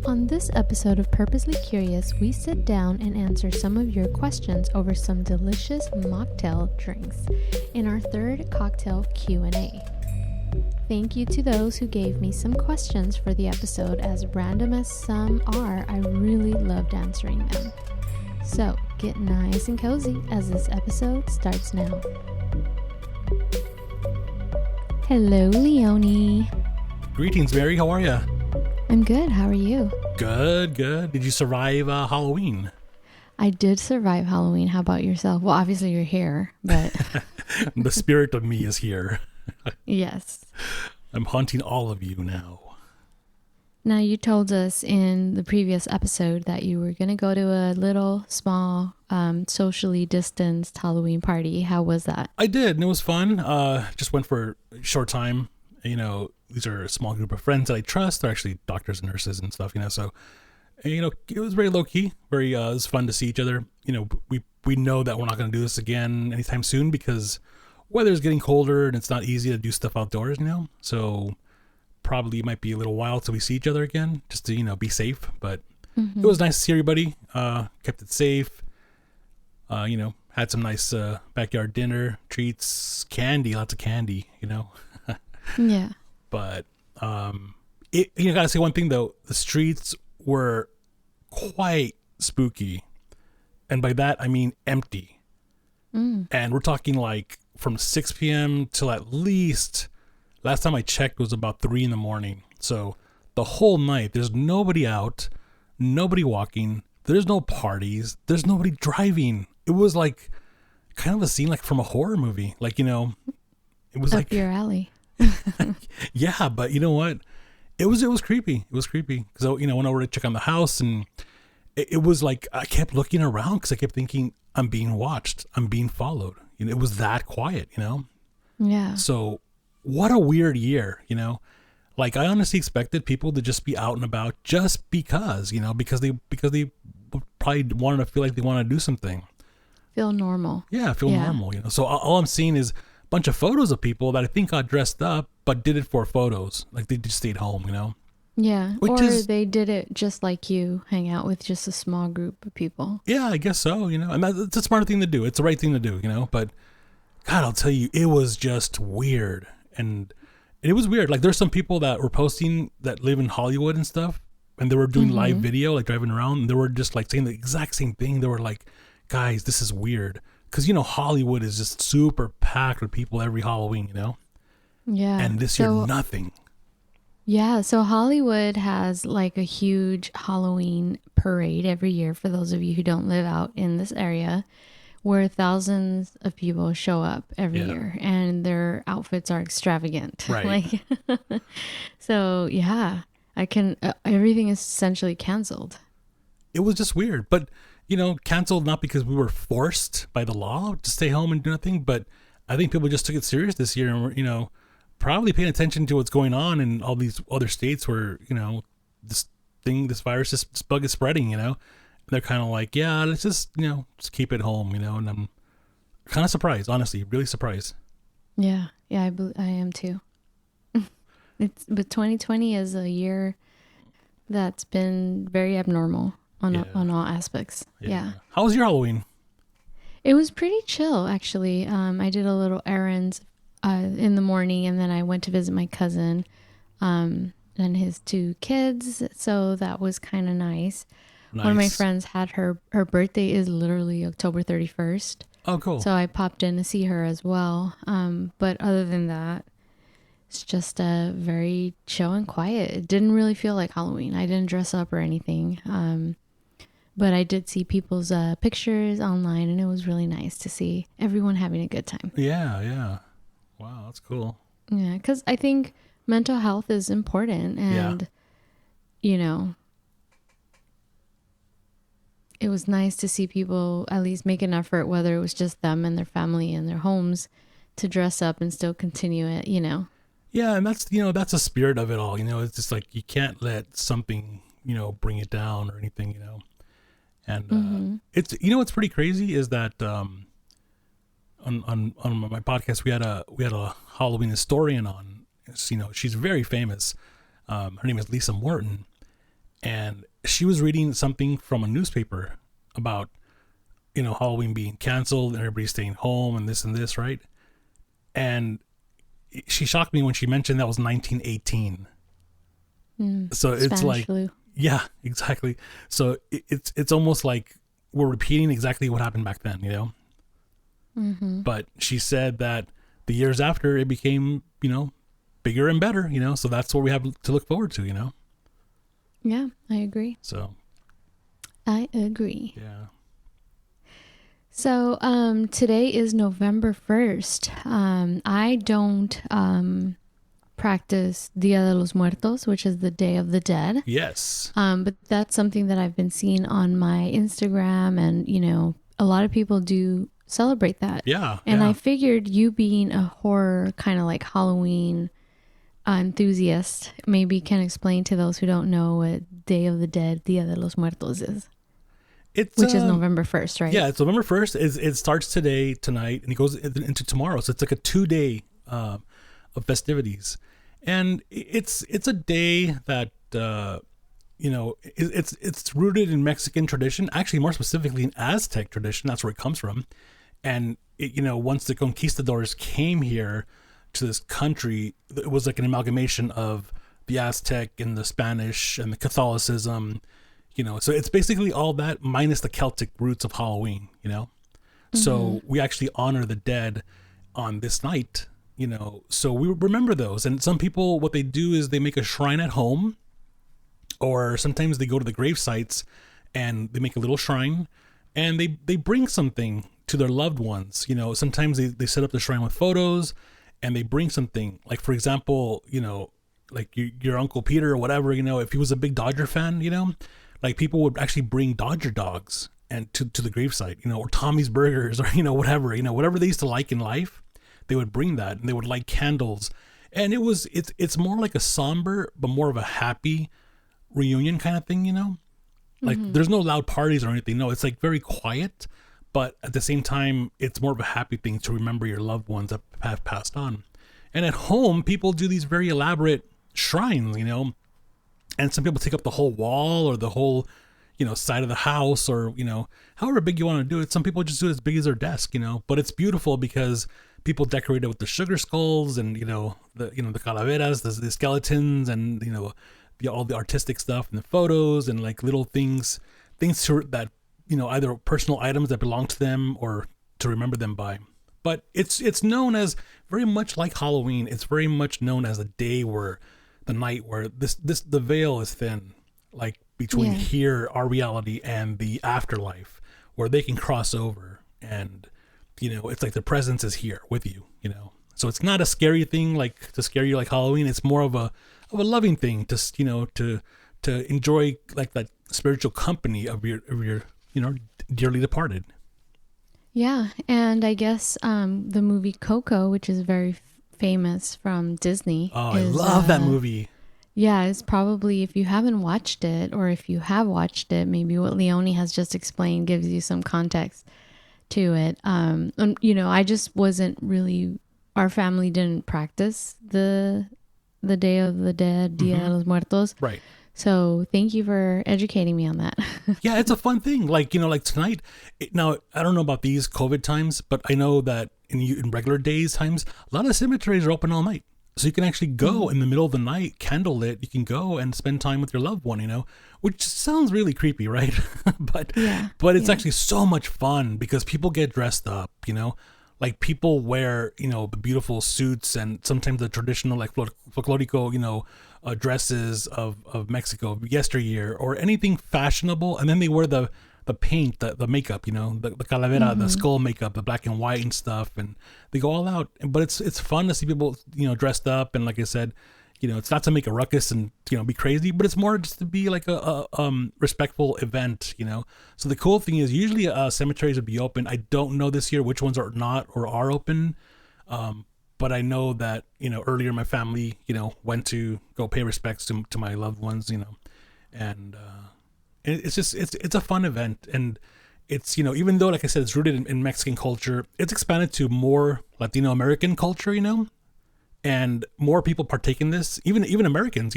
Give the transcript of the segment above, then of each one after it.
On this episode of Purposely Curious, we sit down and answer some of your questions over some delicious mocktail drinks in our third Cocktail Q&A. Thank you to those who gave me some questions for the episode. As random as some are, I really loved answering them. So get nice and cozy as this episode starts now. Hello, Leonie. Greetings, Mary. How are you? I'm good. How are you? Good. Did you survive Halloween? I did survive Halloween. How about yourself? Well, obviously you're here, but... The spirit of me is here. Yes. I'm haunting all of you now. Now, you told us in the previous episode that you were going to go to a little, small, socially distanced Halloween party. How was that? I did, and it was fun. Just went for a short time. You know, these are a small group of friends that I trust. They're actually doctors and nurses and stuff, you know. So, you know, it was very low-key. Very, it was fun to see each other. You know, we know that we're not going to do this again anytime soon because weather's getting colder and it's not easy to do stuff outdoors, you know. So probably it might be a little while till we see each other again, just to, you know, be safe. But It was nice to see everybody. Kept it safe. You know, had some nice backyard dinner, treats, candy, lots of candy, you know. Yeah. But you gotta say one thing though, the streets were quite spooky, and by that I mean empty. And we're talking like from 6 p.m. till at least, last time I checked was about 3 a.m. So the whole night there's nobody out, nobody walking, there's no parties, there's nobody driving. It was like kind of a scene like from a horror movie, like, you know, it was Up like your alley. Yeah, but you know what? It was creepy. It was creepy because, you know, went over to check on the house, and it was like I kept looking around because I kept thinking I'm being watched, I'm being followed. You know, it was that quiet, you know. Yeah. So what a weird year, you know. Like I honestly expected people to just be out and about just because, you know, because they probably wanted to feel like they want to do something. Feel normal. Yeah, feel normal, you know. So all I'm seeing is bunch of photos of people that I think got dressed up but did it for photos, like they just stayed home, you know. Yeah, they did it just like you, hang out with just a small group of people. Yeah, I guess so, you know. And that's a smart thing to do. It's the right thing to do, you know. But God, I'll tell you, it was just weird, and it was weird. Like there's some people that were posting that live in Hollywood and stuff, and they were doing live video, like driving around, and they were just like saying the exact same thing. They were like, guys, this is weird. Because, you know, Hollywood is just super packed with people every Halloween, you know? Yeah. And this year, nothing. Yeah. So Hollywood has like a huge Halloween parade every year, for those of you who don't live out in this area, where thousands of people show up every year and their outfits are extravagant. Right. So, yeah, everything is essentially canceled. It was just weird. But, you know, canceled not because we were forced by the law to stay home and do nothing, but I think people just took it serious this year and were, you know, probably paying attention to what's going on in all these other states where, you know, this virus, this bug is spreading, you know, and they're kind of like, yeah, let's just, you know, just keep it home, you know, and I'm kind of surprised, honestly, really surprised. Yeah, I am too. But 2020 is a year that's been very abnormal. On all aspects. Yeah. How was your Halloween? It was pretty chill, actually. I did a little errands in the morning, and then I went to visit my cousin and his 2 kids. So that was kind of nice. One of my friends had her birthday is literally October 31st. Oh, cool. So I popped in to see her as well. But other than that, it's just very chill and quiet. It didn't really feel like Halloween. I didn't dress up or anything. But I did see people's pictures online, and it was really nice to see everyone having a good time. Yeah. Wow, that's cool. Yeah, because I think mental health is important, and, you know, it was nice to see people at least make an effort, whether it was just them and their family and their homes, to dress up and still continue it, you know. Yeah, and that's, you know, that's the spirit of it all, you know. It's just like you can't let something, you know, bring it down or anything, you know. And it's, you know, what's pretty crazy is that on my podcast we had a Halloween historian on. It's, you know, she's very famous. Her name is Lisa Morton, and she was reading something from a newspaper about, Halloween being canceled and everybody staying home and this, right? And she shocked me when she mentioned that was 1918. So it's Spanish like, flu. yeah, exactly. So it's almost like we're repeating exactly what happened back then, Mm-hmm. But she said that the years after it became, bigger and better, so that's what we have to look forward to, Yeah, I agree. So I agree. yeah. So today is November 1st. I don't practice Dia de los Muertos, which is the Day of the Dead. Yes. But that's something that I've been seeing on my Instagram, and a lot of people do celebrate that. Yeah. And yeah. I figured, you being a horror kind of like Halloween enthusiast, maybe can explain to those who don't know what Day of the Dead, Dia de los Muertos is. Which is November 1st, right? Yeah, it's November 1st. It starts tonight, and it goes into tomorrow. So it's like a 2-day of festivities. And it's a day that, it's rooted in Mexican tradition, actually more specifically in Aztec tradition. That's where it comes from. And, once the conquistadors came here to this country, it was like an amalgamation of the Aztec and the Spanish and the Catholicism. So it's basically all that minus the Celtic roots of Halloween, So we actually honor the dead on this night, so we remember those. And some people, what they do is they make a shrine at home, or sometimes they go to the grave sites and they make a little shrine, and they bring something to their loved ones. Sometimes they set up the shrine with photos, and they bring something, like, for example, like your Uncle Peter or whatever, if he was a big Dodger fan, like people would actually bring Dodger dogs and to the gravesite, or Tommy's Burgers, or, whatever they used to like in life, they would bring that, and they would light candles. And it's more like a somber, but more of a happy reunion kind of thing, like there's no loud parties or anything. No, it's like very quiet, but at the same time, it's more of a happy thing to remember your loved ones that have passed on. And at home, people do these very elaborate shrines, and some people take up the whole wall or the whole, side of the house, or, however big you want to do it. Some people just do it as big as their desk, but it's beautiful because people decorate it with the sugar skulls and, the calaveras, the skeletons, and, all the artistic stuff and the photos and like little things that, either personal items that belong to them or to remember them by. But it's known as, very much like Halloween, it's very much known as a day where, the night where the veil is thin, like between here, our reality, and the afterlife, where they can cross over, and it's like the presence is here with you, So it's not a scary thing like to scare you like Halloween. It's more of a loving thing to enjoy, like, that spiritual company of your dearly departed. Yeah, and I guess the movie Coco, which is very famous from Disney. Oh, I love that movie. Yeah, it's probably, if you haven't watched it, or if you have watched it, maybe what Leonie has just explained gives you some context to it. I just wasn't really, our family didn't practice the Day of the Dead, Dia de los Muertos. Right. So thank you for educating me on that. Yeah, it's a fun thing. Like, like tonight, now, I don't know about these COVID times, but I know that in regular days times, a lot of cemeteries are open all night. So you can actually go in the middle of the night, candlelit, you can go and spend time with your loved one, which sounds really creepy, right? but it's actually so much fun because people get dressed up, like people wear, the beautiful suits and sometimes the traditional, like, folklorico, dresses of Mexico yesteryear, or anything fashionable, and then they wear the paint, the makeup, the calavera, the skull makeup, the black and white and stuff, and they go all out. But it's fun to see people, dressed up, and like I said, it's not to make a ruckus and be crazy, but it's more just to be like a respectful event, So the cool thing is, usually cemeteries would be open. I don't know this year which ones are not or are open. But I know that, earlier my family, went to go pay respects to my loved ones, and it's just, it's a fun event. And it's, even though, like I said, it's rooted in Mexican culture, it's expanded to more Latino American culture, and more people partake in this. Even Americans,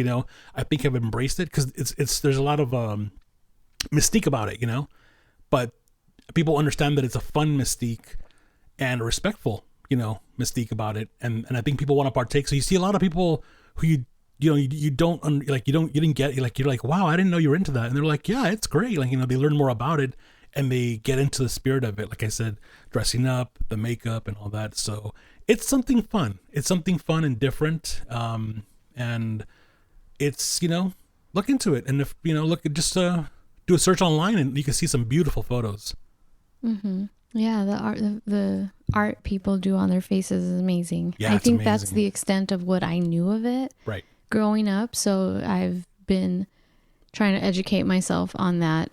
I think have embraced it because there's a lot of mystique about it, but people understand that it's a fun mystique and a respectful, mystique about it, and I think people want to partake. So you see a lot of people who you don't like, you didn't get, like, you're like, wow, I didn't know you were into that, and they're like, yeah, it's great, like, they learn more about it and they get into the spirit of it, like I said, dressing up, the makeup and all that. So it's something fun and different, and it's, look into it, and if look, just do a search online and you can see some beautiful photos. Mm-hmm. Yeah, the art people do on their faces is amazing. Yeah, I think amazing. that's the extent of what I knew of it growing up. So I've been trying to educate myself on that,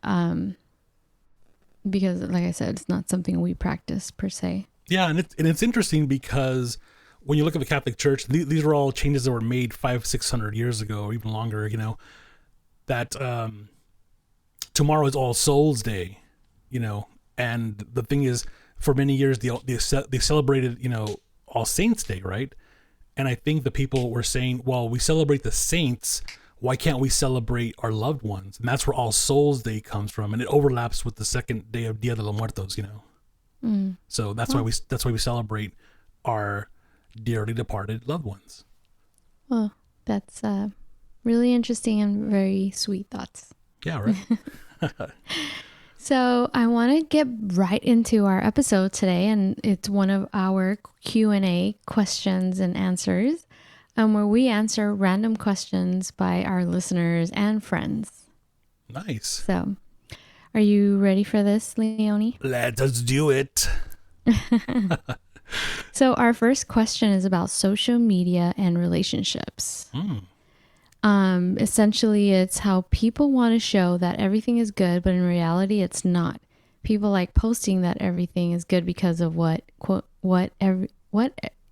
because, like I said, it's not something we practice per se. Yeah, and it's interesting because when you look at the Catholic Church, these are all changes that were made 500-600 years ago, or even longer. That tomorrow is All Souls Day, and the thing is, for many years they celebrated All Saints Day, right? And I think the people were saying, well, we celebrate the saints, why can't we celebrate our loved ones? And that's where All Souls Day comes from, and it overlaps with the second day of Dia de los Muertos, So that's why we celebrate our dearly departed loved ones. Well, that's really interesting and very sweet thoughts. Yeah, right. So I want to get right into our episode today, and it's one of our Q&A questions and answers, where we answer random questions by our listeners and friends. Nice. So, are you ready for this, Leonie? Let us do it. So our first question is about social media and relationships. Essentially, it's how people want to show that everything is good, but in reality, it's not. People like posting that everything is good because of what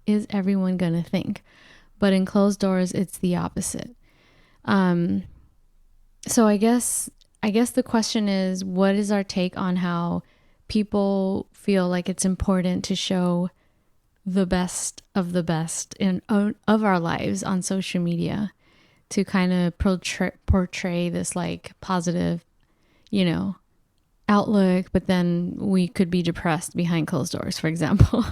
is everyone gonna think, but in closed doors, it's the opposite. So I guess the question is, what is our take on how people feel like it's important to show the best of the best of our lives on social media, to kind of portray this like positive, outlook, but then we could be depressed behind closed doors, for example.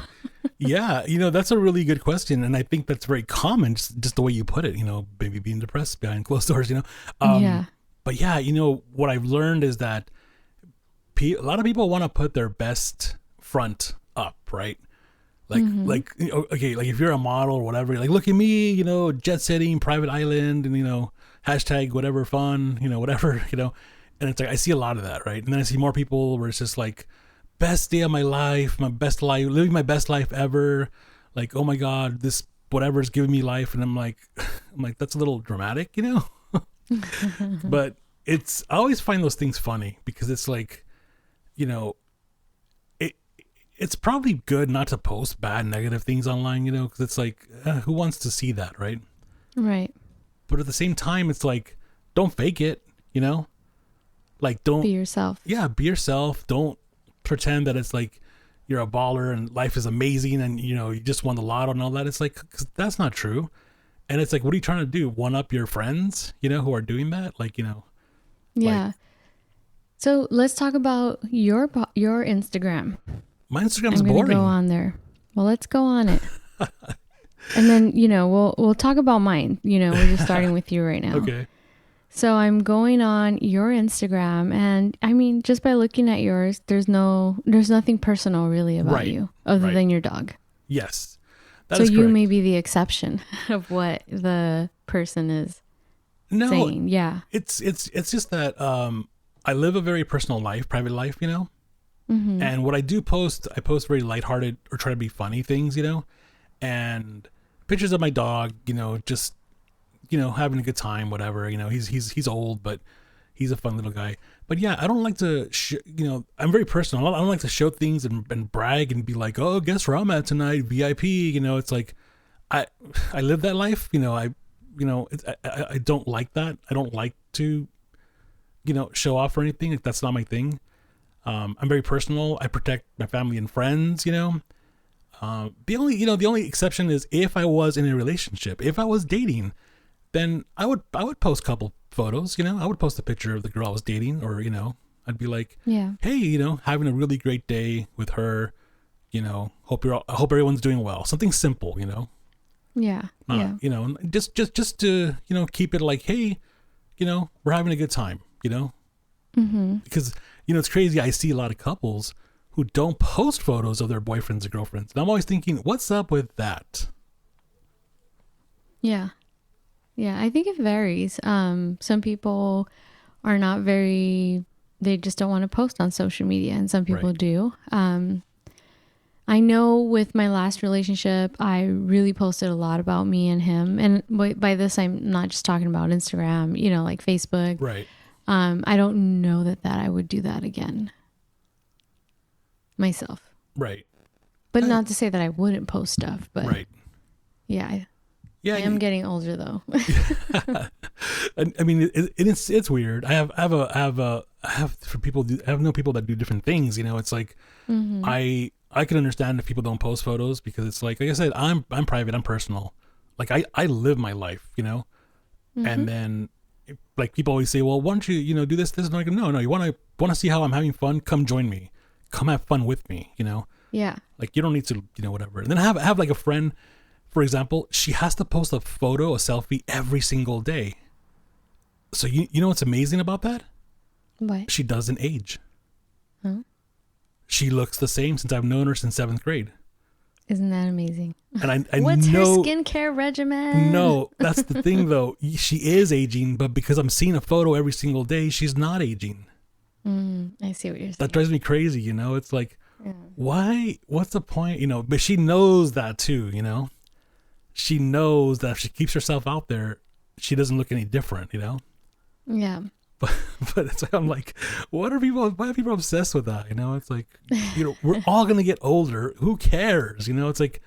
Yeah, that's a really good question, and I think that's very common, just the way you put it, maybe being depressed behind closed doors, Yeah. But yeah, what I've learned is that a lot of people want to put their best front up, right? Like, okay, like if you're a model or whatever, like, look at me, jet setting, private island, and, hashtag whatever fun, whatever, and it's like, I see a lot of that, right? And then I see more people where it's just like, best day of my life, living my best life ever. Like, oh my God, this whatever's giving me life. And I'm like, that's a little dramatic, but I always find those things funny because it's like, it's probably good not to post bad, negative things online, because it's like, who wants to see that, right? Right. But at the same time, it's like, don't fake it, like, don't be yourself. Yeah, be yourself. Don't pretend that it's like you're a baller and life is amazing and you just won the lotto and all that. It's like, 'cause that's not true. And it's like, what are you trying to do? One up your friends, who are doing that? Like, Yeah. Like, so let's talk about your Instagram. my Instagram's I'm boring. Go on there. Well, let's go on it. And then, we'll talk about mine. We're just starting with you right now. Okay. So I'm going on your Instagram, and I mean, just by looking at yours, there's nothing personal really about you other than your dog. Yes. So you may be the exception of what the person is saying. Yeah. It's just that I live a very personal life, private life, Mm-hmm. And what I do post, I post very lighthearted or try to be funny things, and pictures of my dog, just having a good time, whatever. He's old, but he's a fun little guy. But yeah, I don't like to, I'm very personal. I don't like to show things and brag and be like, oh, guess where I'm at tonight, VIP. It's like, I live that life. I don't like that. I don't like to, show off or anything. Like, that's not my thing. I'm very personal. I protect my family and friends. The only exception is if I was in a relationship. If I was dating, then I would post a couple photos. I would post a picture of the girl I was dating, or I'd be like, Yeah. hey, having a really great day with her. Hope everyone's doing well. Something simple. Yeah. Yeah. Just to keep it like, hey, we're having a good time. Mm-hmm. Because it's crazy. I see a lot of couples who don't post photos of their boyfriends or girlfriends, and I'm always thinking, what's up with that? Yeah. Yeah, I think it varies. Some people are not very, they just don't want to post on social media, and some people Right. do. I know with my last relationship, I really posted a lot about me and him. And by this, I'm not just talking about Instagram, like Facebook. Right. I don't know that I would do that again myself. Right. But not to say that I wouldn't post stuff, but Right. yeah. Yeah. I am getting older though. I mean, it's weird. I have known people that do different things. It's like, Mm-hmm. I can understand if people don't post photos, because it's like I said, I'm private, I'm personal. Like I live my life, Mm-hmm. and then like people always say, well, why don't you, do this? And I'm like, no, you want to see how I'm having fun? Come join me. Come have fun with me. Yeah. Like you don't need to, whatever. And then I have like a friend, for example, she has to post a photo, a selfie every single day. So you know what's amazing about that? What? She doesn't age. Huh? She looks the same since I've known her since 7th grade. Isn't that amazing? And I What's know, her skincare regimen? No, that's the thing though. She is aging, but because I'm seeing a photo every single day, she's not aging. I see what you're saying. That drives me crazy. It's like, Yeah. why? What's the point? But she knows that too. She knows that if she keeps herself out there, she doesn't look any different. Yeah. But it's like, I'm like, why are people obsessed with that? It's like, we're all going to get older. Who cares? It's like,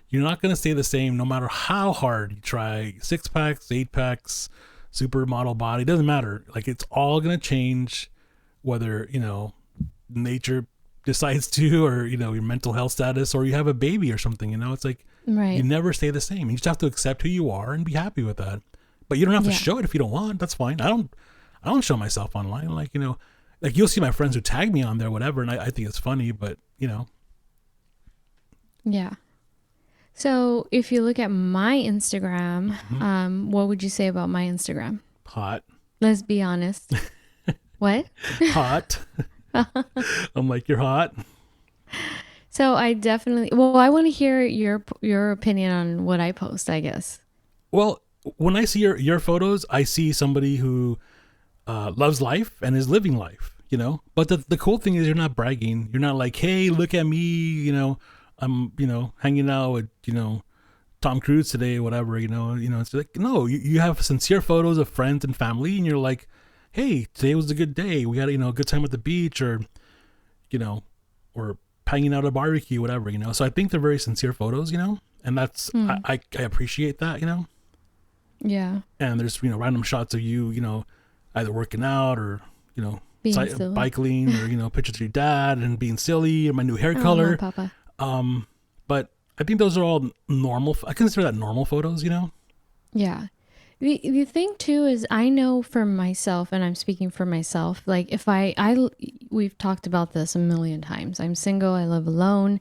you're not going to stay the same no matter how hard you try. 6-packs, 8-packs, supermodel body, doesn't matter. Like, it's all going to change, whether, nature decides to, or, your mental health status, or you have a baby or something, it's like, Right. you never stay the same. You just have to accept who you are and be happy with that. But you don't have to Yeah. show it if you don't want. That's fine. I don't show myself online. Like, like you'll see my friends who tag me on there, whatever. And I think it's funny, but Yeah. So if you look at my Instagram, what would you say about my Instagram? hot, Let's be honest. What? hot. I'm like, you're hot. So I definitely, I want to hear your opinion on what I post, I guess. Well, when I see your photos, I see somebody who loves life and is living life, But the cool thing is you're not bragging. You're not like, hey, look at me, I'm, hanging out with, Tom Cruise today, whatever, It's like, no, you have sincere photos of friends and family, and you're like, hey, today was a good day. We had, a good time at the beach, or, or hanging out at a barbecue, whatever, So I think they're very sincere photos, and that's, I appreciate that, Yeah. And there's, random shots of you, either working out or, Being silly. biking, or, pictures of your dad and being silly, or my new hair Oh, color. Papa. But I think those are all normal. I consider that normal photos, Yeah. The thing too is I know for myself, and I'm speaking for myself, like if we've talked about this a million times. I'm single, I live alone.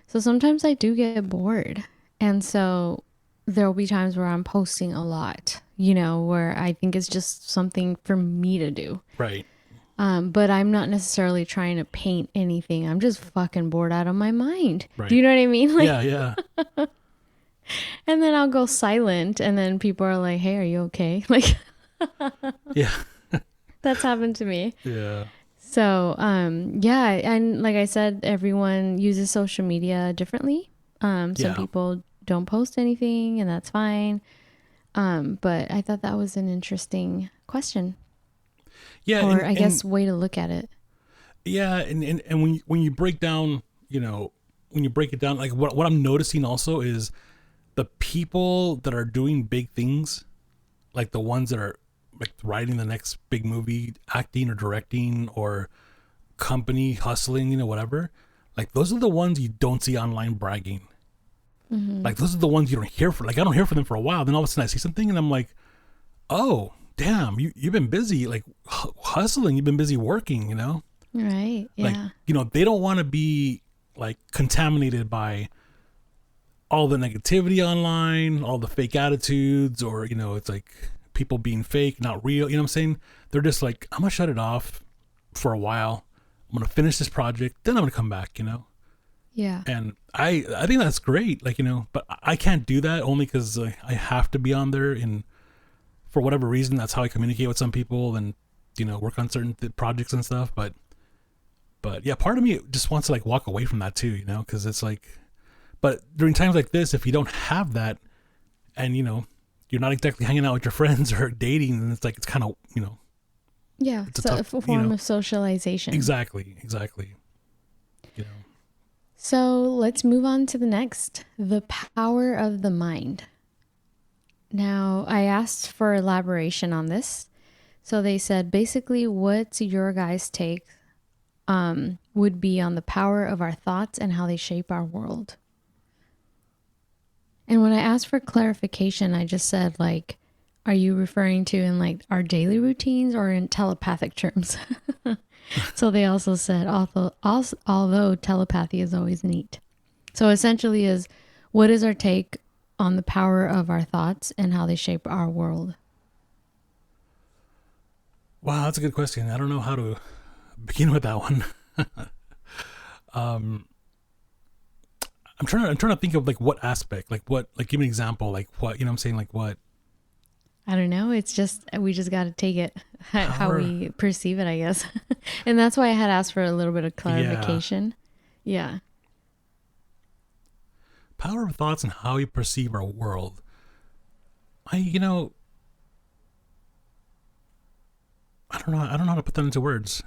So sometimes I do get bored. And so there'll be times where I'm posting a lot, where I think it's just something for me to do. Right. But I'm not necessarily trying to paint anything. I'm just fucking bored out of my mind. Right. Do you know what I mean? Like, Yeah. and then I'll go silent, and then people are like, "Hey, are you okay?" Like, Yeah. that's happened to me. Yeah. So, yeah, and like I said, everyone uses social media differently. Some Yeah. people don't post anything, and that's fine. But I thought that was an interesting question, Yeah. or I guess way to look at it. Yeah. And when you break down, when you break it down, like what I'm noticing also is the people that are doing big things, like the ones that are like writing the next big movie, acting or directing, or company hustling, whatever. Like those are the ones you don't see online bragging. Like those are the ones you don't hear for. Like I don't hear from them for a while. Then all of a sudden I see something and I'm like, oh damn, you've been busy like hustling. You've been busy working. You know. Right. Yeah. Like they don't want to be like contaminated by all the negativity online, all the fake attitudes, or it's like people being fake, not real. You know what I'm saying? They're just like, I'm gonna shut it off for a while. I'm gonna finish this project, then I'm gonna come back. Yeah. And I think that's great. Like but I can't do that only because I have to be on there, and for whatever reason, that's how I communicate with some people and work on certain projects and stuff. But yeah, part of me just wants to like walk away from that too. Because it's like. But during times like this, if you don't have that, and you're not exactly hanging out with your friends or dating, then it's like it's kind of yeah, it's a form of socialization. Exactly. So let's move on to the next, the power of the mind. Now, I asked for elaboration on this, so they said basically, what's your guys' take? Would be on the power of our thoughts and how they shape our world. And when I asked for clarification, I just said, like, are you referring to in like our daily routines or in telepathic terms? So they also said, although telepathy is always neat. So essentially what is our take on the power of our thoughts and how they shape our world? Wow, that's a good question. I don't know how to begin with that one. I'm trying to think of like what aspect, like what, like give me an example, like what, what I'm saying, like what? I don't know. It's just, we just got to take it how we perceive it, I guess. And that's why I had asked for a little bit of clarification. Yeah. Power of thoughts and how we perceive our world. I don't know how to put that into words.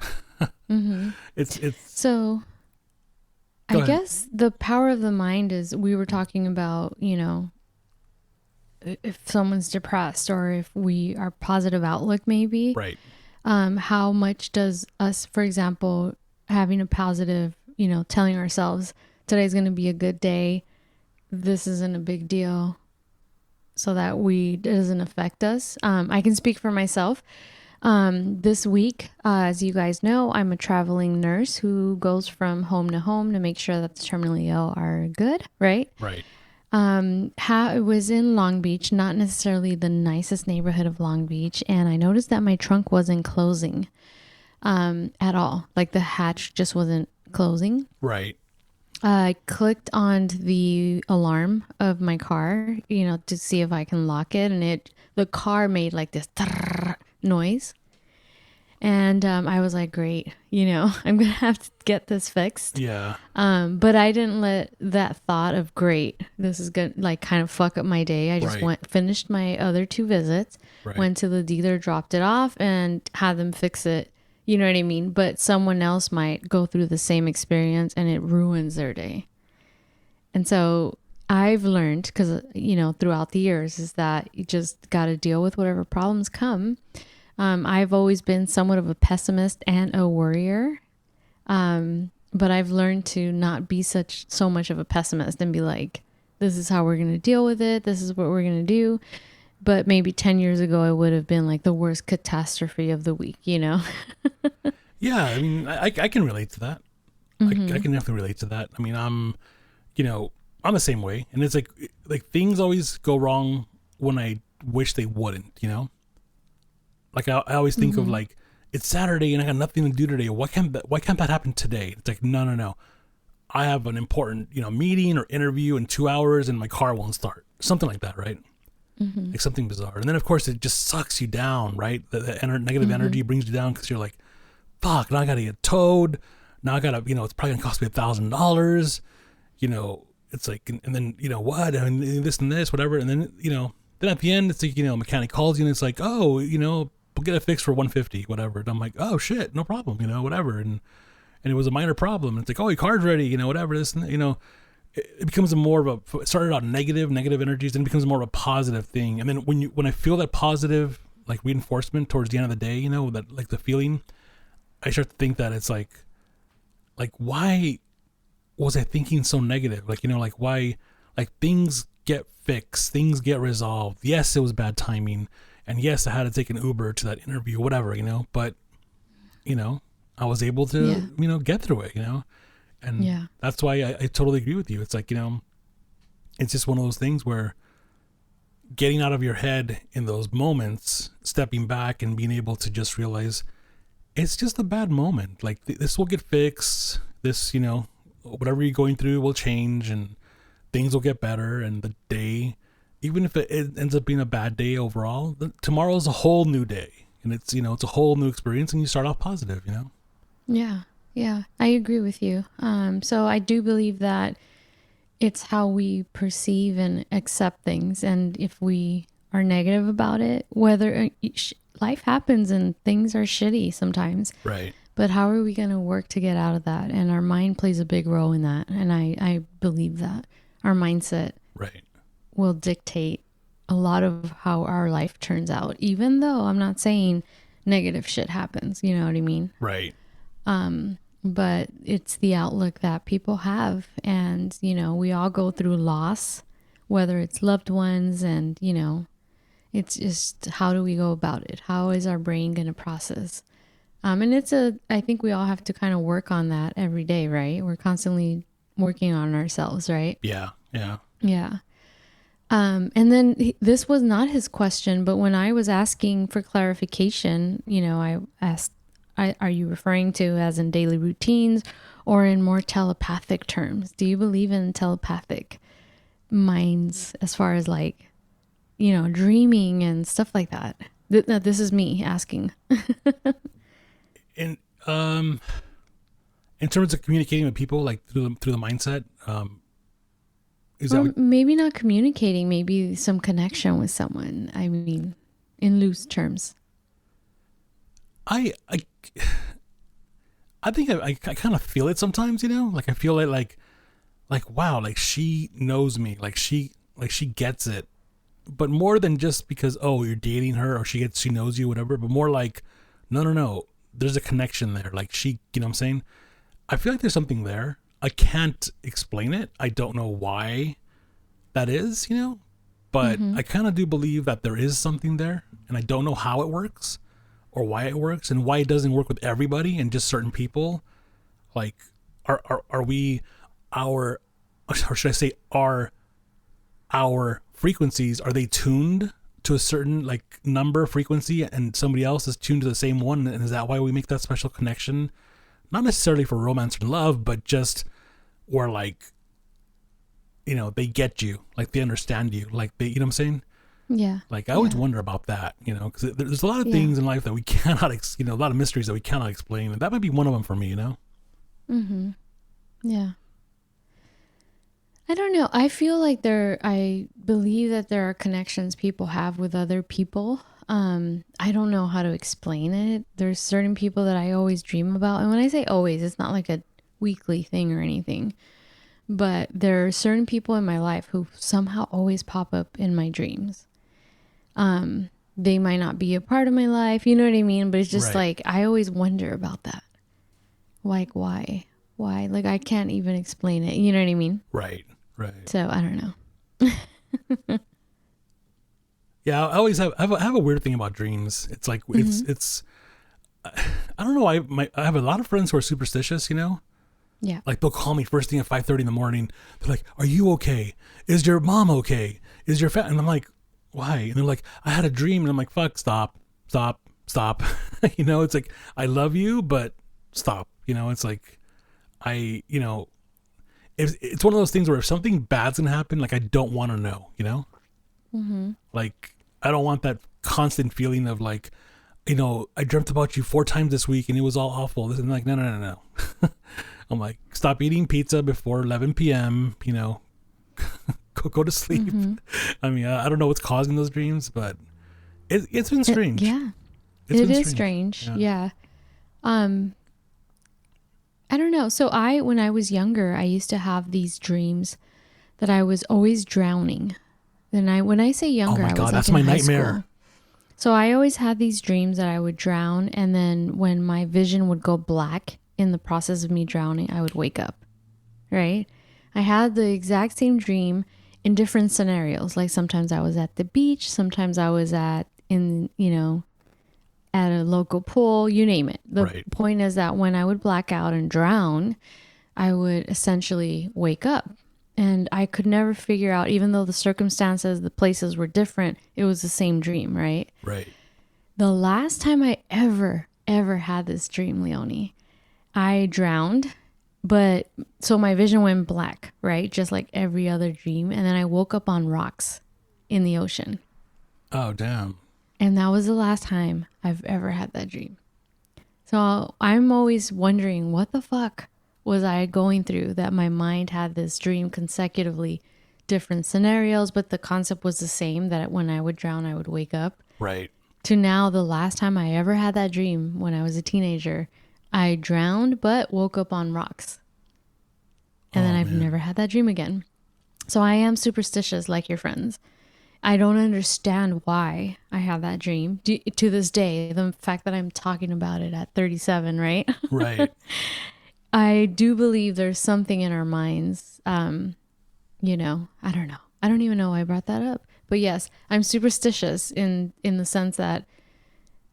It's so I guess the power of the mind is, we were talking about, if someone's depressed or if we are positive outlook, maybe. Right. How much does us, for example, having a positive, telling ourselves today's going to be a good day, this isn't a big deal, so that it doesn't affect us. I can speak for myself. This week, as you guys know, I'm a traveling nurse who goes from home to home to make sure that the terminally ill are good, right? Right. It was in Long Beach, not necessarily the nicest neighborhood of Long Beach, and I noticed that my trunk wasn't closing at all. Like the hatch just wasn't closing. Right. I clicked on the alarm of my car, to see if I can lock it, and the car made like this noise. And I was like, great, I'm gonna have to get this fixed. Yeah. But I didn't let that thought of, great, this is gonna like kind of fuck up my day. I just finished my other 2 visits, went to the dealer, dropped it off, and had them fix it. You know what I mean? But someone else might go through the same experience and it ruins their day. And so I've learned, because, throughout the years, is that you just got to deal with whatever problems come. I've always been somewhat of a pessimist and a worrier. But I've learned to not be so much of a pessimist and be like, this is how we're going to deal with it. This is what we're going to do. But maybe 10 years ago, it would have been like the worst catastrophe of the week, Yeah, I mean, I can relate to that. Mm-hmm. I can definitely relate to that. I mean, I'm the same way. And it's like things always go wrong when I wish they wouldn't, Like I always think of like, it's Saturday and I got nothing to do today. Why can't that happen today? It's like, no. I have an important, meeting or interview in 2 hours and my car won't start. Something like that, right? Mm-hmm. Like something bizarre. And then of course it just sucks you down, right? The negative energy brings you down because you're like, fuck, now I gotta get towed. Now I gotta, it's probably gonna cost me $1,000. It's like, and then, what? I mean, this and this, whatever. And then, then at the end, it's like, mechanic calls you and it's like, oh, we'll get it fixed for $150, whatever. And I'm like, oh shit, no problem, whatever. And it was a minor problem. And it's like, oh, your car's ready, whatever. This, it becomes it started out negative energies, then it becomes more of a positive thing. And then when I feel that positive, like reinforcement towards the end of the day, that like the feeling, I start to think that it's like, why was I thinking so negative? Like, like why, Like things get fixed, things get resolved. Yes, it was bad timing, and yes, I had to take an Uber to that interview, whatever, but I was able to, get through it, and that's why I totally agree with you. It's like, it's just one of those things where getting out of your head in those moments, stepping back and being able to just realize it's just a bad moment. Like this will get fixed. This, whatever you're going through will change and things will get better. And the day, even if it ends up being a bad day overall, tomorrow's a whole new day. And it's, it's a whole new experience, and you start off positive, Yeah. Yeah. I agree with you. So I do believe that it's how we perceive and accept things. And if we are negative about it, whether life happens and things are shitty sometimes. Right. But how are we going to work to get out of that? And our mind plays a big role in that. And I believe that our mindset will dictate a lot of how our life turns out, even though I'm not saying negative shit happens. You know what I mean? Right. But it's the outlook that people have. And, we all go through loss, whether it's loved ones and, it's just, how do we go about it? How is our brain going to process? And I think we all have to kind of work on that every day, right? We're constantly working on ourselves, right? Yeah. Yeah. Yeah. And then this was not his question, but when I was asking for clarification, I asked, are you referring to as in daily routines or in more telepathic terms? Do you believe in telepathic minds as far as like, dreaming and stuff like that? This is me asking. In terms of communicating with people, like through the mindset, maybe not communicating, maybe some connection with someone. I mean, in loose terms. I think I kind of feel it sometimes, like I feel it like wow, like she knows me, like she gets it, but more than just because, oh, you're dating her or she knows you, whatever, but more like, no, there's a connection there. Like she, you know what I'm saying? I feel like there's something there. I can't explain it. I don't know why that is, but I kind of do believe that there is something there, and I don't know how it works or why it works and why it doesn't work with everybody and just certain people. Like, are we or should I say, are our frequencies, are they tuned to a certain like number frequency and somebody else is tuned to the same one? And is that why we make that special connection? Not necessarily for romance and love, but just where like, they get you, like they understand you, like they, you know what I'm saying? Yeah. Like I always wonder about that, because there's a lot of things in life that we cannot, a lot of mysteries that we cannot explain. And that might be one of them for me, Mm-hmm. Yeah. I don't know. I feel like I believe that there are connections people have with other people. I don't know how to explain it. There's certain people that I always dream about. And when I say always, it's not like a weekly thing or anything. But there are certain people in my life who somehow always pop up in my dreams. They might not be a part of my life, you know what I mean? But it's just like, I always wonder about that. Like, why? Like, I can't even explain it. You know what I mean? Right. So, I don't know. Yeah, I have a weird thing about dreams. It's like, it's, I don't know. I have a lot of friends who are superstitious, Yeah. Like they'll call me first thing at 5:30 in the morning. They're like, "Are you okay? Is your mom okay? Is your And I'm like, "Why?" And they're like, "I had a dream." And I'm like, "Fuck, stop." It's like, I love you, but stop. It's like, it's one of those things where if something bad's gonna happen, like I don't want to know, Mm-hmm. Like I don't want that constant feeling of like, I dreamt about you 4 times this week and it was all awful. And I'm like, no. I'm like, stop eating pizza before 11 p.m., go to sleep. Mm-hmm. I mean, I don't know what's causing those dreams, but it's been strange. It is strange. Yeah. I don't know. So when I was younger, I used to have these dreams that I was always drowning. When I say younger, I was like that's in my high nightmare. School. So I always had these dreams that I would drown, and then when my vision would go black in the process of me drowning, I would wake up. Right? I had the exact same dream. in different scenarios. Like sometimes I was at the beach, sometimes I was at a local pool, you name it. The point is that when I would black out and drown, I would essentially wake up. And I could never figure out, even though the circumstances, the places were different, it was the same dream, right? Right. The last time I ever had this dream, Leonie, I drowned, but so my vision went black, right? Just like every other dream. And then I woke up on rocks in the ocean. Oh, damn. And that was the last time I've ever had that dream. So I'm always wondering, what the fuck was I going through that my mind had this dream consecutively, different scenarios, but the concept was the same, that when I would drown, I would wake up. Right. To now, the last time I ever had that dream when I was a teenager, I drowned but woke up on rocks. And then I've never had that dream again. So I am superstitious like your friends. I don't understand why I have that dream to this day. The fact that I'm talking about it at 37, right? Right. I do believe there's something in our minds. I don't know. I don't even know why I brought that up. But yes, I'm superstitious in the sense that,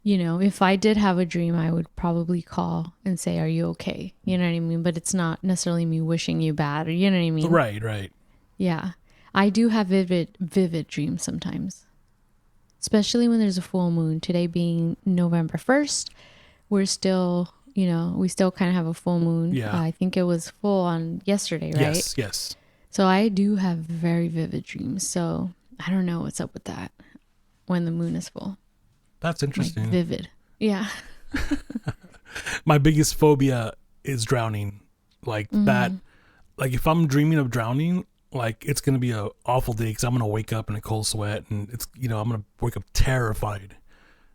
if I did have a dream, I would probably call and say, "Are you okay?" You know what I mean? But it's not necessarily me wishing you bad, or you know what I mean? Right, right. Yeah. I do have vivid dreams sometimes, especially when there's a full moon. Today being November 1st, we're still, we still kind of have a full moon. Yeah. I think it was full on yesterday, right? Yes. So I do have very vivid dreams. So I don't know what's up with that when the moon is full. That's interesting. Like vivid. Yeah. My biggest phobia is drowning. Like that. Like if I'm dreaming of drowning, like it's going to be a awful day because I'm going to wake up in a cold sweat and it's, I'm going to wake up terrified,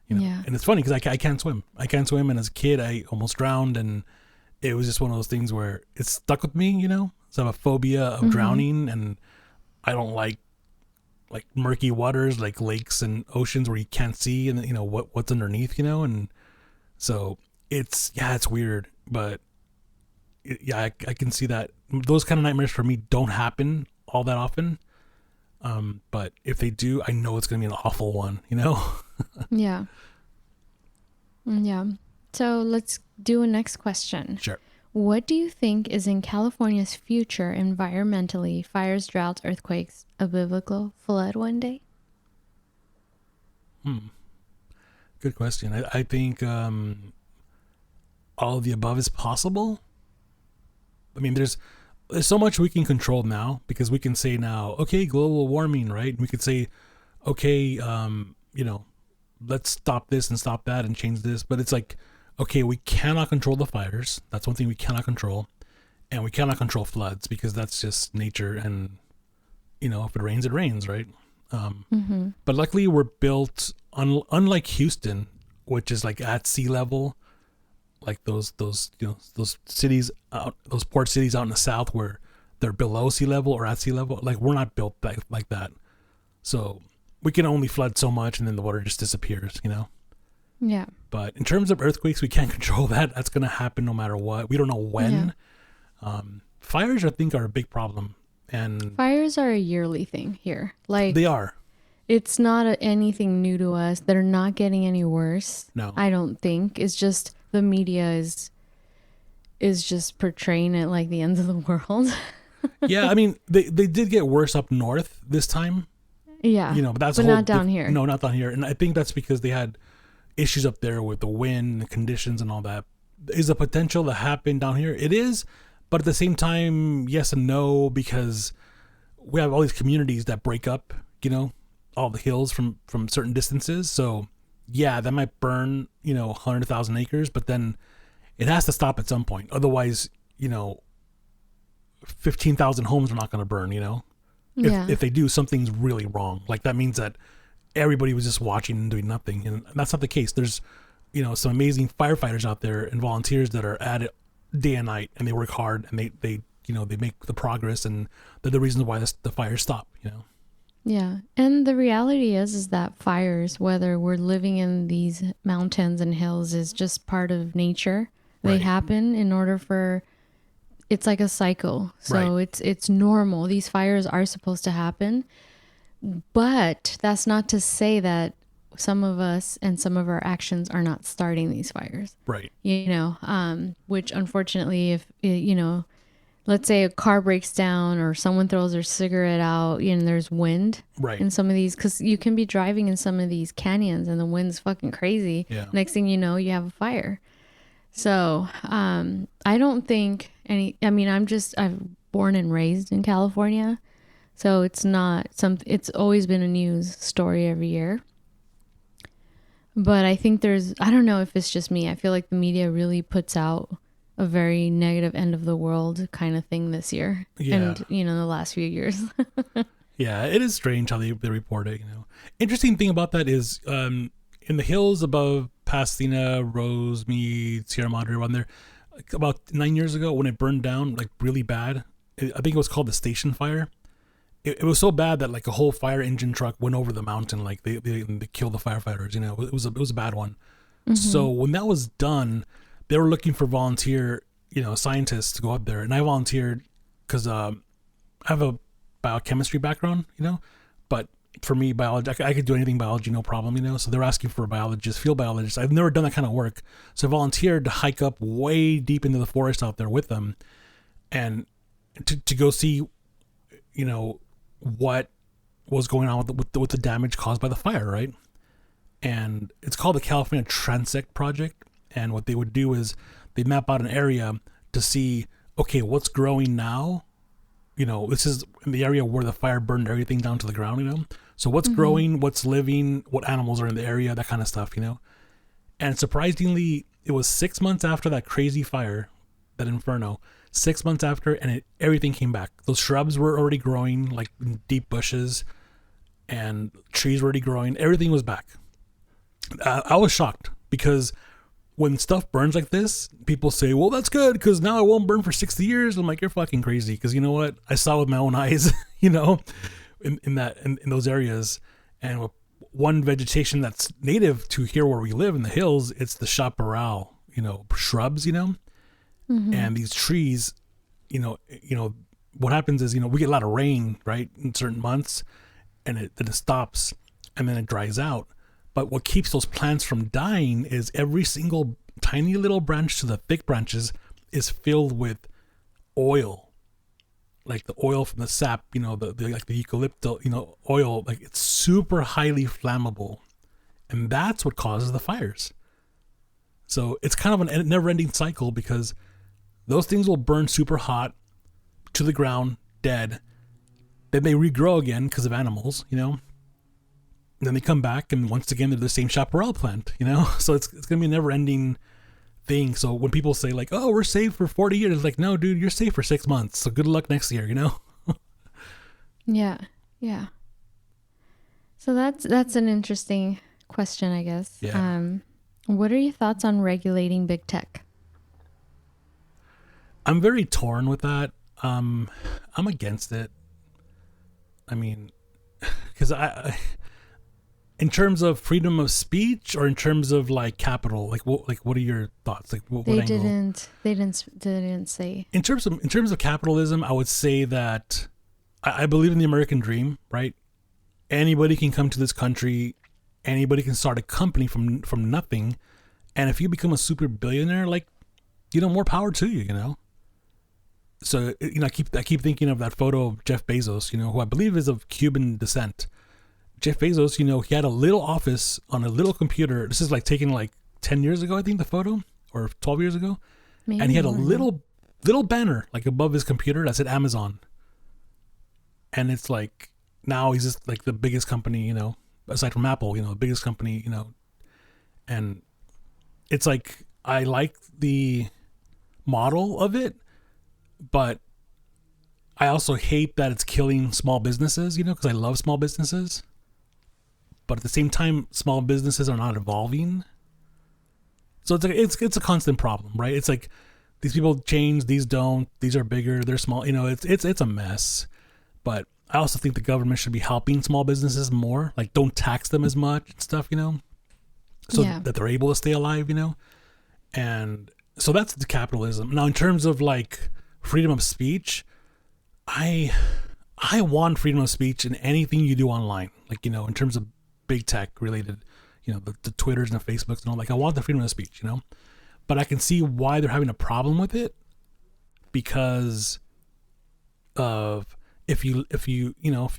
Yeah. And it's funny because I can't swim. And as a kid, I almost drowned, and it was just one of those things where it stuck with me, So I have a phobia of drowning, and I don't like murky waters, like lakes and oceans where you can't see and what's underneath, and so it's weird, but I can see that those kind of nightmares for me don't happen all that often. But if they do, I know it's going to be an awful one, Yeah. Yeah. So let's do a next question. Sure. What do you think is in California's future environmentally? Fires, droughts, earthquakes, a biblical flood one day? Good question. I think all of the above is possible. I mean, there's so much we can control now, because we can say now, okay, global warming, right? And we could say, okay, let's stop this and stop that and change this. But it's like, okay, we cannot control the fires. That's one thing we cannot control. And we cannot control floods because that's just nature. And, if it rains, it rains, right? But luckily we're built, unlike Houston, which is like at sea level, like those cities out, those port cities out in the south where they're below sea level or at sea level. Like we're not built like that. So we can only flood so much and then the water just disappears, Yeah. But in terms of earthquakes, we can't control that. That's going to happen no matter what. We don't know when. Yeah. Fires, I think, are a big problem. And fires are a yearly thing here. Like they are. It's not anything new to us. They're not getting any worse. No. I don't think. It's just the media is just portraying it like the end of the world. Yeah, I mean, they did get worse up north this time. Yeah. But that's but not down here. No, not down here. And I think that's because they had issues up there with the wind, the conditions and all that. Is the potential to happen down here? It is, but at the same time, yes and no, because we have all these communities that break up, all the hills from certain distances. So yeah, that might burn, 100,000 acres, but then it has to stop at some point. Otherwise, 15,000 homes are not going to burn, If they do, something's really wrong. Like that means that everybody was just watching and doing nothing. And that's not the case. There's, some amazing firefighters out there and volunteers that are at it day and night, and they work hard, and they make the progress, and they're the reason why the fires stop, Yeah. And the reality is that fires, whether we're living in these mountains and hills, is just part of nature. They happen in order for it's like a cycle. So Right. it's normal. These fires are supposed to happen, but that's not to say that some of us and some of our actions are not starting these fires. Right. Which unfortunately, if let's say a car breaks down or someone throws their cigarette out and there's wind Right. in some of these, because you can be driving in some of these canyons and the wind's fucking crazy. Yeah. Next thing you know, you have a fire. So I don't think I'm born and raised in California. So it's not it's always been a news story every year. But I think I don't know if it's just me. I feel like the media really puts out a very negative end of the world kind of thing this year. Yeah. And, the last few years. Yeah, it is strange how they report it, Interesting thing about that is in the hills above Pasadena, Rosemead, Sierra Madre, around there, like about 9 years ago when it burned down like really bad, I think it was called the station fire. It was so bad that like a whole fire engine truck went over the mountain. Like they killed the firefighters. It was a bad one. Mm-hmm. So when that was done, they were looking for volunteer scientists to go up there, and I volunteered because I have a biochemistry background, but for me biology, I could do anything biology, no problem, So they're asking for a biologist, field biologist. I've never done that kind of work, so I volunteered to hike up way deep into the forest out there with them, and to go see, what was going on with the damage caused by the fire, right? And it's called the California Transect Project. And what they would do is they map out an area to see, okay, what's growing now? This is in the area where the fire burned everything down to the ground, So what's growing, what's living, what animals are in the area, that kind of stuff, And surprisingly, it was 6 months after that crazy fire, that inferno, 6 months after, and everything came back. Those shrubs were already growing, like in deep bushes, and trees were already growing. Everything was back. I was shocked because when stuff burns like this, people say, well, that's good because now it won't burn for 60 years. I'm like, you're fucking crazy, because you know what? I saw with my own eyes, in those areas. And with one vegetation that's native to here where we live in the hills, it's the chaparral, shrubs, and these trees, what happens is, we get a lot of rain, right, in certain months, and it stops and then it dries out. But what keeps those plants from dying is every single tiny little branch to the thick branches is filled with oil, like the oil from the sap, like the eucalyptus, oil, like it's super highly flammable, and that's what causes the fires. So it's kind of a never-ending cycle, because those things will burn super hot to the ground, dead. Then they regrow again because of animals, Then they come back, and once again, they're the same chaparral plant, So it's going to be a never-ending thing. So when people say like, oh, we're safe for 40 years, it's like, no, dude, you're safe for 6 months. So good luck next year, Yeah. Yeah. So that's an interesting question, I guess. Yeah. What are your thoughts on regulating big tech? I'm very torn with that. I'm against it. I mean, because in terms of freedom of speech, or in terms of like capital, what are your thoughts? Like what They angle? didn't say. In terms of capitalism, I would say that I believe in the American dream, right? Anybody can come to this country, anybody can start a company from nothing, and if you become a super billionaire, like, more power to you, So I keep thinking of that photo of Jeff Bezos, who I believe is of Cuban descent. Jeff Bezos, he had a little office on a little computer. This is like taken like 10 years ago, I think, the photo, or 12 years ago. Maybe. And he had a little banner like above his computer that said Amazon. And it's like, now he's just like the biggest company, aside from Apple, the biggest company, and it's like, I like the model of it, but I also hate that it's killing small businesses, because I love small businesses. But at the same time, small businesses are not evolving. So it's a constant problem, right? It's like these people change, these don't, these are bigger, they're small. It's a mess. But I also think the government should be helping small businesses more. Like, don't tax them as much and stuff, so that they're able to stay alive, And so that's the capitalism. Now, in terms of like freedom of speech, I want freedom of speech in anything you do online. Like, you know, in terms of big tech related, you know, the Twitters and the Facebooks and all. Like, I want the freedom of speech, you know. But I can see why they're having a problem with it, because of if you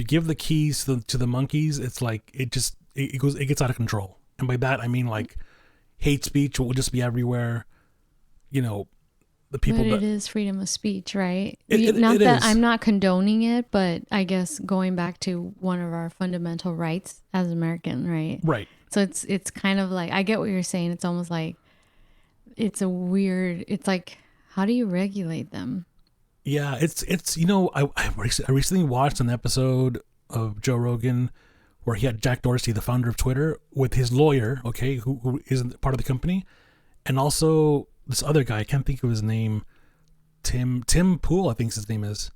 give the keys to the monkeys, it's like it gets out of control. And by that I mean like hate speech will just be everywhere. You know, the people. But it is freedom of speech, right? It That is. I'm not condoning it, but I guess going back to one of our fundamental rights as American, right? Right. So it's kind of like, I get what you're saying. It's almost like it's like, how do you regulate them? Yeah, it's you know, I recently watched an episode of Joe Rogan where he had Jack Dorsey, the founder of Twitter, with his lawyer, okay, who isn't part of the company, and also this other guy, I can't think of his name, Tim Pool, I think his name is.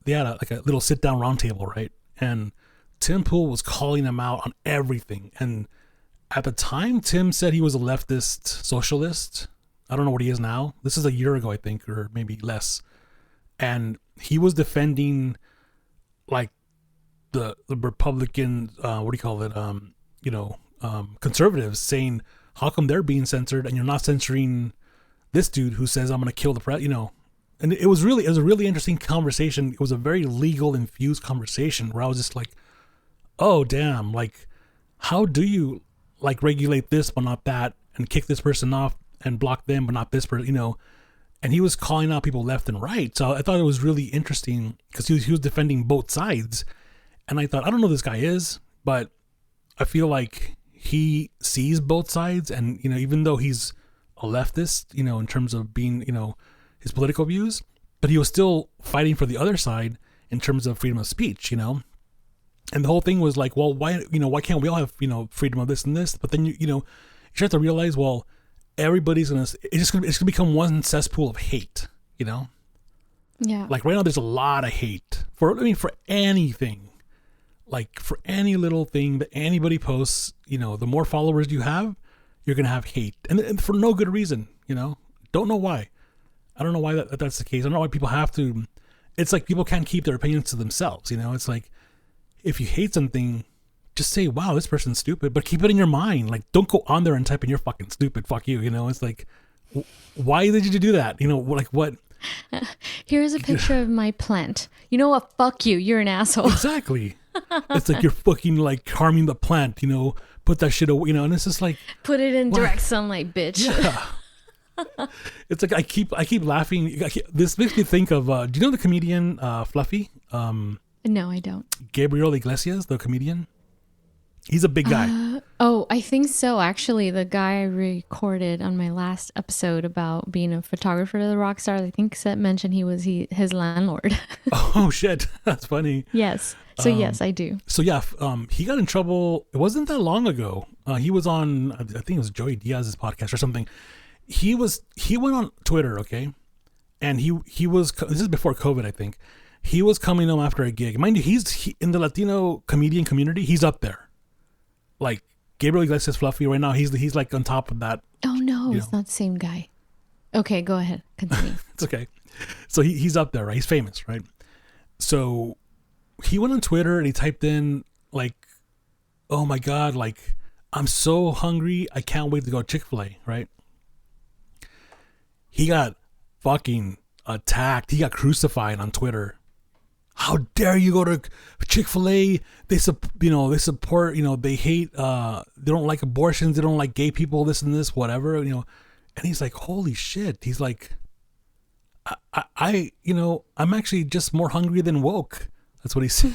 They had like a little sit down roundtable, right? And Tim Pool was calling him out on everything. And at the time, Tim said he was a leftist socialist. I don't know what he is now. This is a year ago, I think, or maybe less. And he was defending like the Republican, what do you call it? Conservatives, saying, how come they're being censored and you're not censoring this dude who says I'm going to kill the press, you know? And it was a really interesting conversation. It was a very legal infused conversation where I was just like, oh damn, like how do you like regulate this but not that, and kick this person off and block them but not this person, you know? And he was calling out people left and right. So I thought it was really interesting because he was defending both sides. And I thought, I don't know who this guy is, but I feel like he sees both sides. And, you know, even though he's a leftist, you know, in terms of being, you know, his political views, but he was still fighting for the other side in terms of freedom of speech, you know? And the whole thing was like, well, why can't we all have, you know, freedom of this and this? But then, you have to realize, well, everybody's it's gonna become one cesspool of hate, you know? Yeah. Like right now there's a lot of hate for anything. Like for any little thing that anybody posts, you know, the more followers you have, you're gonna have hate. And for no good reason, you know? Don't know why. I don't know why that's the case. I don't know why people have to. It's like people can't keep their opinions to themselves, you know? It's like if you hate something, just say, wow, this person's stupid, but keep it in your mind. Like, don't go on there and type in you're fucking stupid. Fuck you. You know, it's like, why did you do that? You know, like what? Here's a picture of my plant. You know what? Fuck you. You're an asshole. Exactly. It's like you're fucking like harming the plant, you know, put that shit away, you know, and it's just like. Put it in direct sunlight, bitch. Yeah. It's like, I keep laughing. This makes me think of, do you know the comedian Fluffy? No, I don't. Gabriel Iglesias, the comedian. He's a big guy. I think so. Actually, the guy I recorded on my last episode about being a photographer to the rock star, I think mentioned he was his landlord. Oh shit, that's funny. Yes. So yes, I do. So yeah, he got in trouble. It wasn't that long ago. He was on, I think it was Joey Diaz's podcast or something. He went on Twitter, okay, and he was. This is before COVID, I think. He was coming home after a gig. Mind you, he's in the Latino comedian community. He's up there. Like Gabriel Iglesias Fluffy right now, he's like on top of that. Oh no, it's not the same guy. Okay, go ahead. Continue. It's okay. So he's up there, right? He's famous, right? So he went on Twitter and he typed in like, oh my God, like I'm so hungry. I can't wait to go to Chick-fil-A, right? He got fucking attacked. He got crucified on Twitter. How dare you go to Chick-fil-A? They support, they hate, they don't like abortions. They don't like gay people, this and this, whatever, you know. And he's like, holy shit. He's like, I'm actually just more hungry than woke. That's what he said.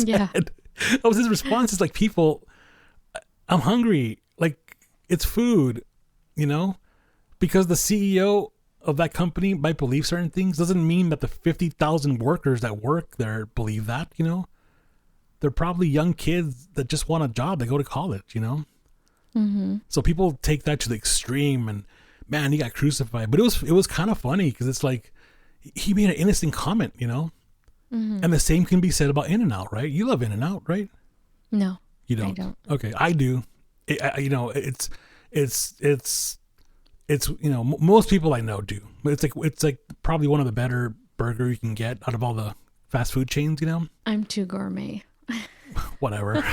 Yeah. That was his response. Is like, people, I'm hungry. Like, it's food, you know, because the CEO of that company might believe certain things doesn't mean that the 50,000 workers that work there believe that, you know. They're probably young kids that just want a job. They go to college, you know. Mm-hmm. So people take that to the extreme, and man, he got crucified. But it was kind of funny because it's like he made an innocent comment, you know. Mm-hmm. And the same can be said about In-N-Out, right? You love In-N-Out, right? No, you don't. I don't. Okay, I do. It's it's, most people I know do, but it's like probably one of the better burger you can get out of all the fast food chains, I'm too gourmet. Whatever.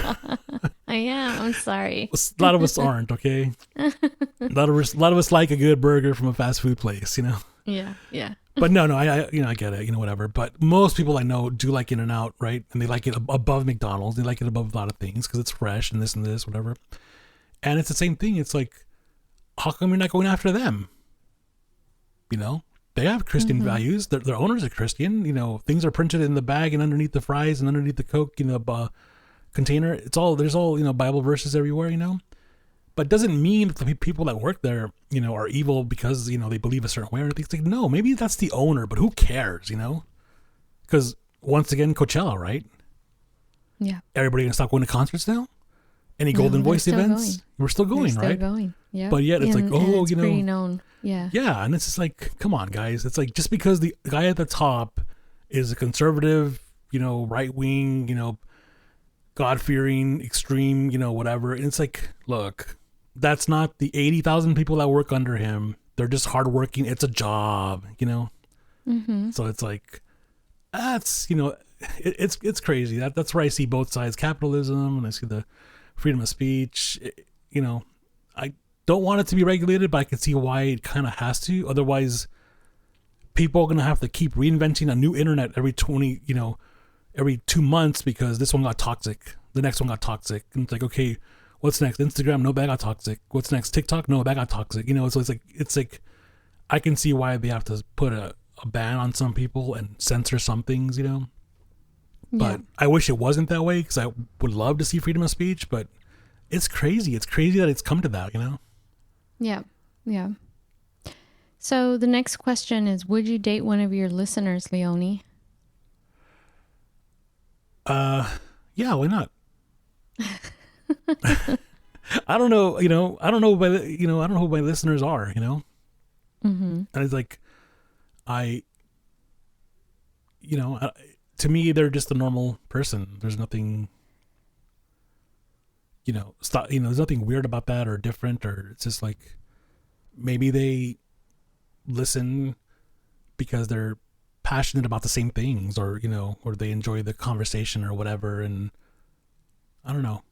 I am. I'm sorry. A lot of us aren't, okay? A lot of us like a good burger from a fast food place, Yeah. Yeah. But no, I get it, whatever. But most people I know do like In-N-Out, right? And they like it above McDonald's. They like it above a lot of things because it's fresh and this, whatever. And it's the same thing. It's like, how come you're not going after them? They have Christian values. Their owners are Christian. Things are printed in the bag and underneath the fries and underneath the Coke, container. There's all, Bible verses everywhere, But it doesn't mean that the people that work there, are evil because, they believe a certain way or anything. It's like, no, maybe that's the owner, but who cares, Because once again, Coachella, right? Yeah. Everybody gonna stop going to concerts now? Any Golden Voice events? Going. We're still going, They're right? Still going. Yeah. But yet it's it's pretty known. Yeah. Yeah, and it's just like, come on, guys. It's like just because the guy at the top is a conservative, right wing, God-fearing, extreme, whatever. And it's like, look, that's not the 80,000 people that work under him. They're just hardworking. It's a job, So it's like, that's, it's crazy. That's where I see both sides, capitalism, and I see the freedom of speech. I don't want it to be regulated, but I can see why it kind of has to. Otherwise, people are going to have to keep reinventing a new internet every 2 months because this one got toxic. The next one got toxic. And it's like, okay, what's next? Instagram? No, that got toxic. What's next? TikTok? No, that got toxic. So it's like, I can see why they have to put a ban on some people and censor some things, But I wish it wasn't that way because I would love to see freedom of speech, but it's crazy. It's crazy that it's come to that, Yeah. Yeah. So the next question is, would you date one of your listeners, Leonie? Yeah, why not? I don't know, I don't know who my listeners are, And it's like, to me, they're just a normal person. There's nothing, there's nothing weird about that or different, or it's just like, maybe they listen because they're passionate about the same things, or or they enjoy the conversation or whatever. And I don't know,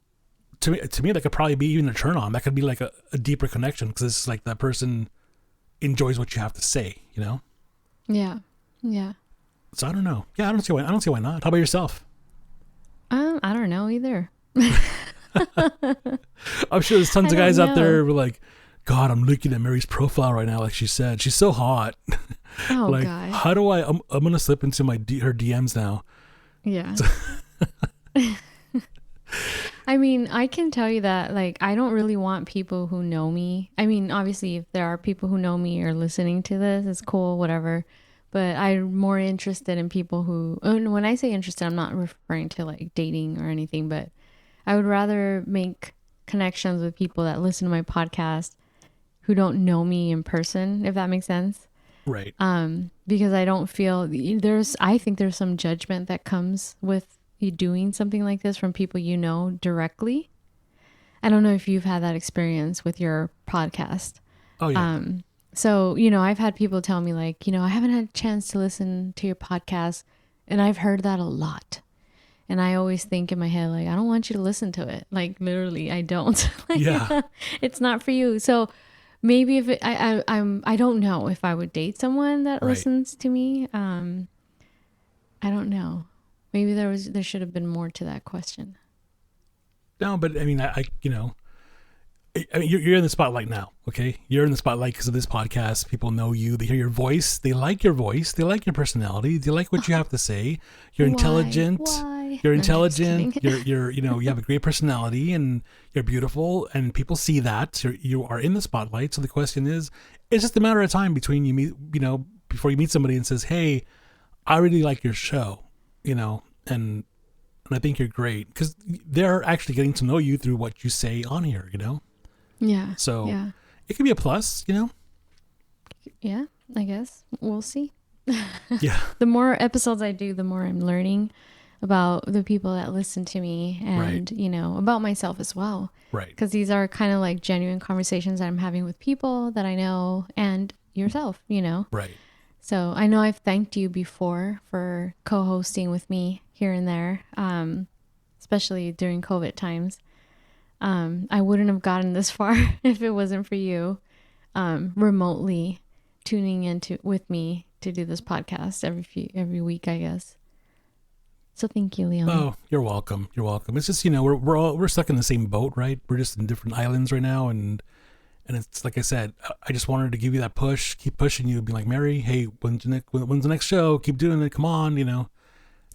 to me that could probably be even a turn on. That could be like a deeper connection because it's like that person enjoys what you have to say, Yeah. So I don't know. Yeah, I don't see why not. How about yourself? I don't know either. I'm sure there's tons of guys out there who are like, God, I'm looking at Mary's profile right now. Like she said, she's so hot. Oh, like, God. how do I'm going to slip into her DMs now. Yeah. I mean, I can tell you that, like, I don't really want people who know me. I mean, obviously, if there are people who know me or listening to this, it's cool, whatever. But I'm more interested in people who, and when I say interested, I'm not referring to like dating or anything, but I would rather make connections with people that listen to my podcast who don't know me in person, if that makes sense. Right. Because I don't feel I think there's some judgment that comes with you doing something like this from people directly. I don't know if you've had that experience with your podcast. Oh, yeah. So, I've had people tell me like, I haven't had a chance to listen to your podcast, and I've heard that a lot. And I always think in my head, like, I don't want you to listen to it. Like, literally, I don't. Yeah. It's not for you. So maybe if I don't know if I would date someone that listens to me. I don't know. Maybe there should have been more to that question. No, but I mean, I you're in the spotlight now, okay? You're in the spotlight because of this podcast. People know you. They hear your voice. They like your voice. They like your personality. They like what you have to say. You're intelligent. Why? You're intelligent. You're you have a great personality and you're beautiful, and people see that. You are in the spotlight. So the question is, it's just a matter of time between you meet, before you meet somebody and says, "Hey, I really like your show," and I think you're great, because they're actually getting to know you through what you say on here, Yeah. So yeah. It can be a plus, Yeah, I guess we'll see. Yeah. The more episodes I do, the more I'm learning. about the people that listen to me and, Right. you know, about myself as well. Right. Because these are kind of like genuine conversations that I'm having with people that I know and yourself, you know. Right. So I know I've thanked you before for co-hosting with me here and there, especially during COVID times. I wouldn't have gotten this far if it wasn't for you remotely tuning into with me to do this podcast every week, I guess. So thank you, Leon. Oh, you're welcome. You're welcome. It's just, you know, we're stuck in the same boat, right? We're just in different islands right now, and it's like I said, I just wanted to give you that push, keep pushing you, be like, Mary, hey, when's the next show? Keep doing it. Come on, you know.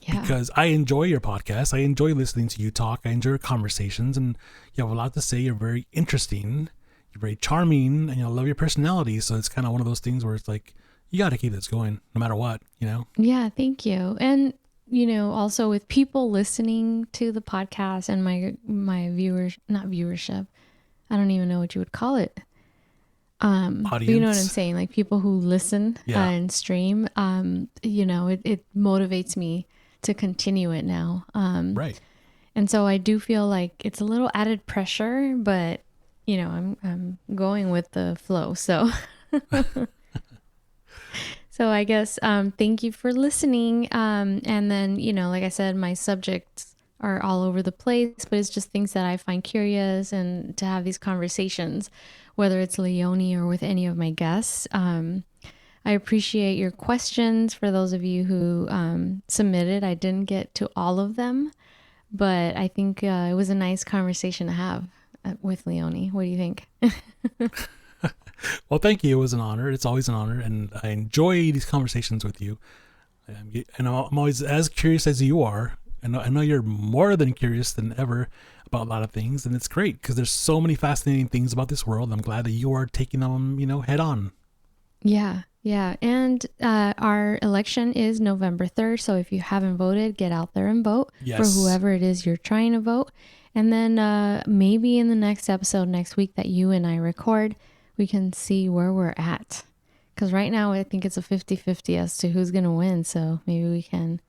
Yeah. Because I enjoy your podcast. I enjoy listening to you talk. I enjoy your conversations, and you have a lot to say. You're very interesting. You're very charming, and I love your personality. So it's kind of one of those things where it's like, you got to keep this going no matter what, you know? Yeah, thank you. And, you know, also with people listening to the podcast and my viewers, not viewership, I don't even know what you would call it. Audience. But you know what I'm saying? Like people who listen Yeah. and stream, you know, it motivates me to continue it now. Right. And so I do feel like it's a little added pressure, but you know, I'm going with the flow. So, so I guess, thank you for listening. And then, you know, like I said, my subjects are all over the place, but it's just things that I find curious and to have these conversations, whether it's Leonie or with any of my guests. I appreciate your questions for those of you who submitted. I didn't get to all of them, but I think it was a nice conversation to have with Leonie. What do you think? Well, thank you. It was an honor. It's always an honor, and I enjoy these conversations with you. And I'm always as curious as you are. I know you're more than curious than ever about a lot of things, and it's great because there's so many fascinating things about this world. I'm glad that you are taking them, you know, head on. Yeah. Yeah. And our election is November 3rd. So if you haven't voted, get out there and vote for whoever it is you're trying to vote. And then maybe in the next episode next week that you and I record, we can see where we're at. Because right now I think it's a 50-50 as to who's going to win. So maybe we can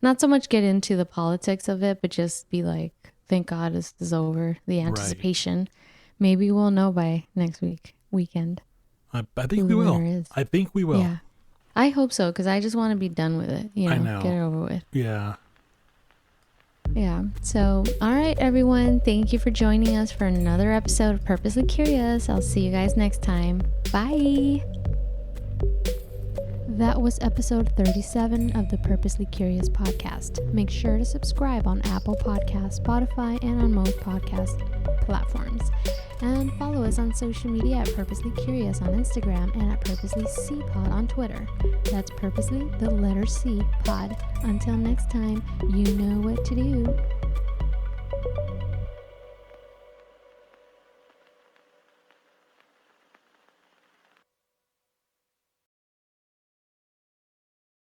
not so much get into the politics of it, but just be like, thank God this is over. The anticipation. Right. Maybe we'll know by next weekend. I think we will. I think we will. Yeah. I hope so, because I just want to be done with it. You know, I know. Get it over with. Yeah. Yeah. So, all right, everyone. Thank you for joining us for another episode of Purposely Curious. I'll see you guys next time. Bye. That was episode 37 of the Purposely Curious podcast. Make sure to subscribe on Apple Podcasts, Spotify, and on most podcast platforms. And follow us on social media at Purposely Curious on Instagram and at Purposely C Pod on Twitter. That's Purposely, the letter C, Pod. Until next time, you know what to do.